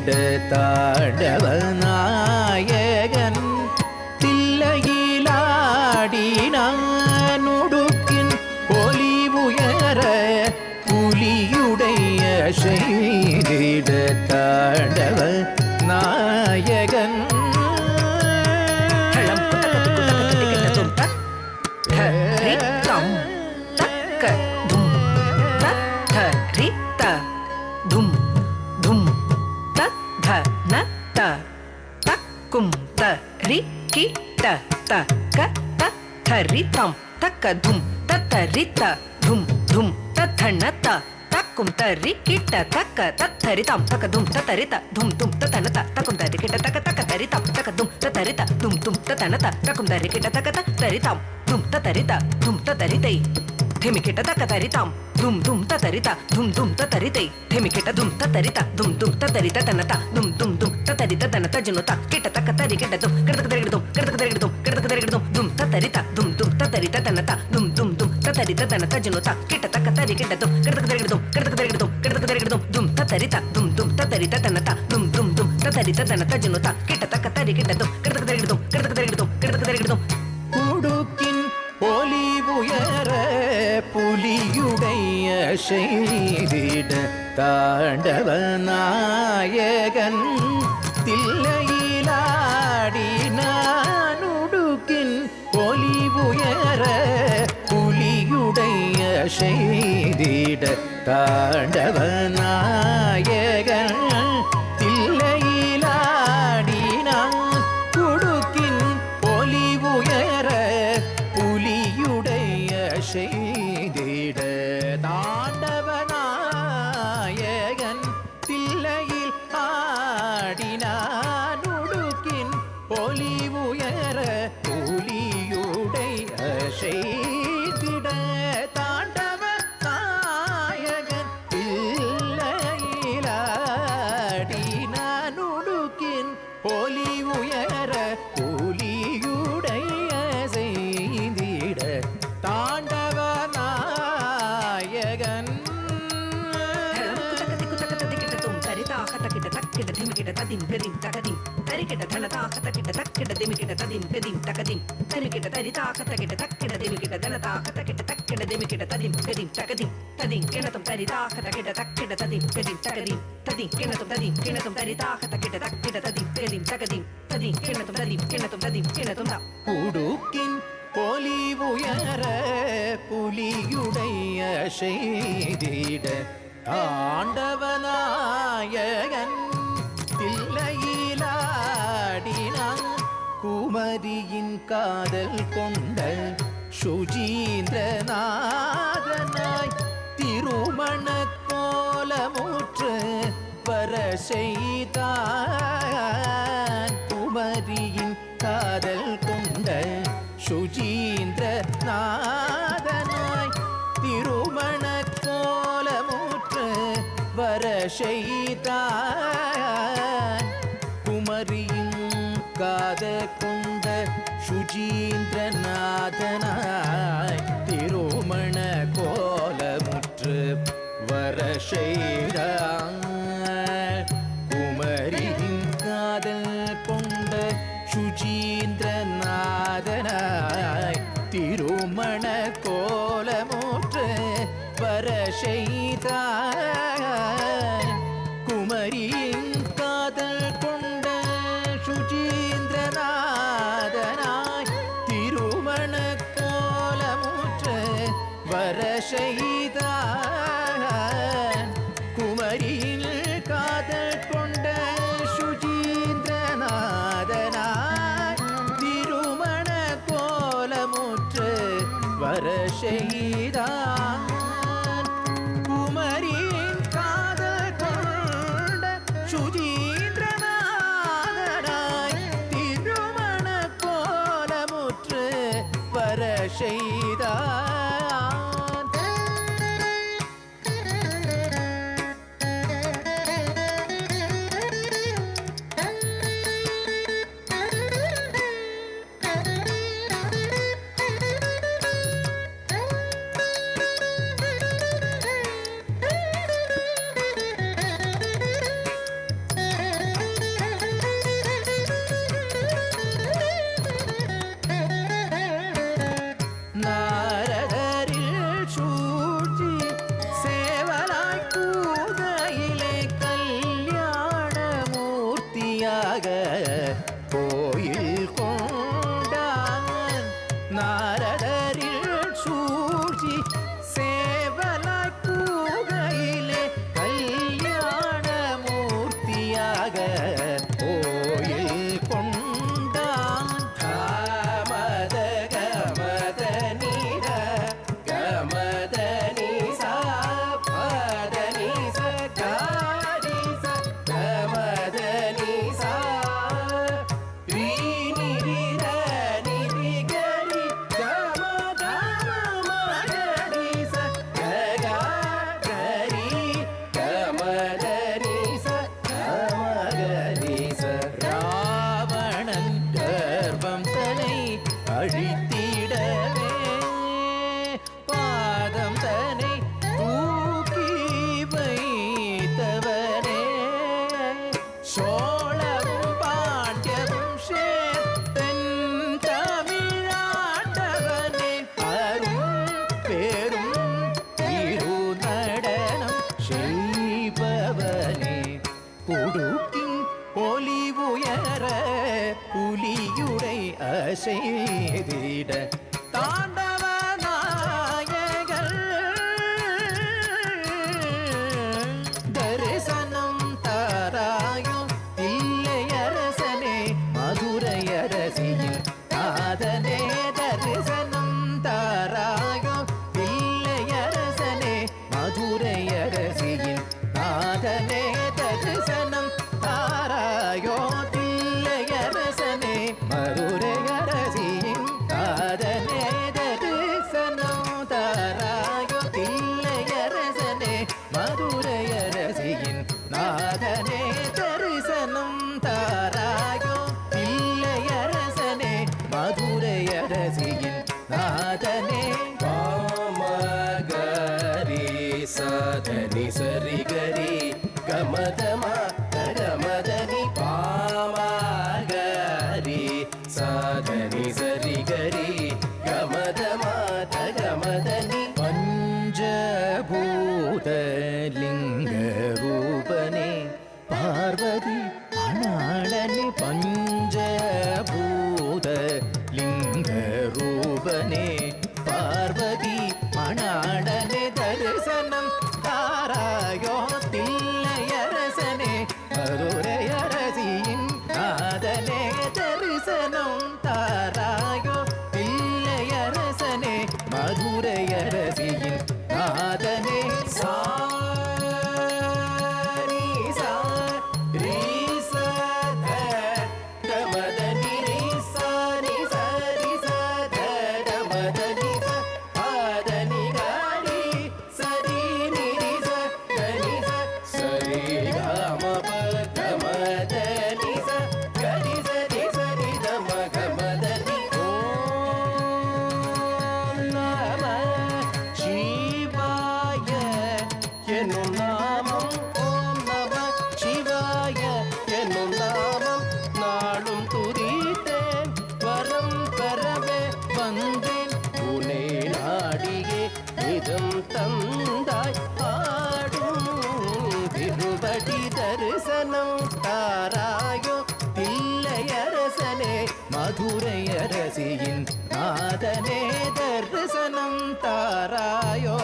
தாண்டவ நாயகன் தில்லையிலாடினானுடுக்கின் ஒலி உயர புலியுடைய செய்திட தாண்டவ நாயகன் தரிதம் தக்க தும் தத்தரித்த தும் தும் தத்தனத தக்கும் தரி கிட்ட தக்க தத்தரிதம் தக்க தும் தத்தரித்த தும் தும் தத்தனத தக்கும் தரி கிட்ட தக்க தக்க தரிதம் தக்க தும் தத்தரித்த தும் தும் தத்தனத தக்கும் தரி கிட்ட தக்க தத்தரிதம் தும் தத்தரித்த தும் தத்தரிதை திமிக்கிட்ட தக்க தரிதம் தும் தும் தத்தரித தும் தும் தத்தரிதை திமிக்கிட்ட தும் தத்தரித்த தும் தும் தத்தரித தனத தும் தும் தும் தத்தரித தனத ஜுனுத கிட்ட தக்க தரி கிட்ட தும் கிடக்கு தரிகிடும் கிடக்கு தரிகிடும் கிடக்கு தரிகிடும் தும் தத்தரித தும் தும் தத்தரித தனத தும் தும் தும் தத்தரித தனத ஜுனுத கிட்ட தக்க தரி கிட்ட தும் கிடக்கு தரிகிடும் கிடக்கு தரிகிடும் கிடக்கு தரிகிடும் தும் தத்தரித தும் தும் தத்தரித தனத தும் தும் தும் தத்தரித தனத ஜுனுத கிட்ட தக்க தரி கிட்ட தும் கிடக்கு தரிகிடும் கிடக்கு தரிகிடும் கிடக்கு தரிகிடும் உடுக்கின் ஒலி உயர புலியுடைய செய்திட தாண்டவ நாயகன் தில்லையிலாடினானுடுக்கின் ஒலி உயர புலியுடைய செய்திட தாண்டவ நாயகன் தில்லையிலாடினான் குடுக்கின் ஒலி உயர புலியுடைய செய்திட தாண்டவ நாயகன் தில்லையில் ஆடினானுடுக்கின் ஒலி உயர புலியுடைய செய்திட தாண்டவ நாயகன் தில்லையில் ஆடினானுடுக்கின் ஒலி உயர புலியுடைய செய்திட தாண்டவ நாயகன் உடுக்கின் ஒலி உயர புலியுடைய செய்திட தாண்டவ நாயகன் தில்லையிலாடினான் குமரியின் காதல் கொண்ட சுஜீந்திரநாதனாய் திருமண கோலமுற்று வர செய்தான் குமரியின் காதல் கொண்ட சுஜீந்திரநாதனாய் திருமண கோலமுற்று வர செய்தான் குமரியின் காதல் கொண்ட சுஜீந்திரநாதனாய் திருமண கோலமுற்று வர செய்தான் குமரியின் காதல் கொண்ட சுஜீந்திரநாதனாய் திருமண கோலமுற்று வர செய்தான் குமரியின் காதல் கொண்ட சுஜீந்திரநாதனாய் திருமண கோலமுற்று வர செய்தான் குமரியின் காதல் கொண்ட சுஜீந்திரநாதனாய் திருமண கோலமுற்று வர செய்தான் குமரியின் காதல் கொண்ட சுஜீந்திரநாதனாய் திருமண கோலமுற்று வர செய்தான் சாதனி சரி கரி கமதமா தகமதனி பாமகரி சாதனி சரி கரி கமதமா தகமதனி பஞ்சபூத லிங்க ரூபனே பார்வதி அநாடனே பஞ்சபூத லிங்க ரூபனே பார்வதி மணாடனே தரிசனம் தாராயோ தில்லையரசனே மதுரையரசியின் நாதனே தரிசனம் தாராயோ தில்லையரசனே மதுரையரசியின் நாதனே சாரி சாரி சத கமதனி சாரி சாரி சத கமதனி பாதனி காரி சரி நிரி சரி சரி கம கமதனி கரி சரி சரி தம கமதனி ஓம் நம சிவாய என்னும் நாமம் ஓம் நம சிவாய என்னும் நாமம் நாளும் துதித்தேன் வரம் பெறவே வந்தேன் உனை நாடியே இதம் தந்தாய் ஆடும் திருவடி தரிசனம் தாராயோ தில்லையரசனே மதுரையரசியின் நாதனே தரிசனம் தாராயோ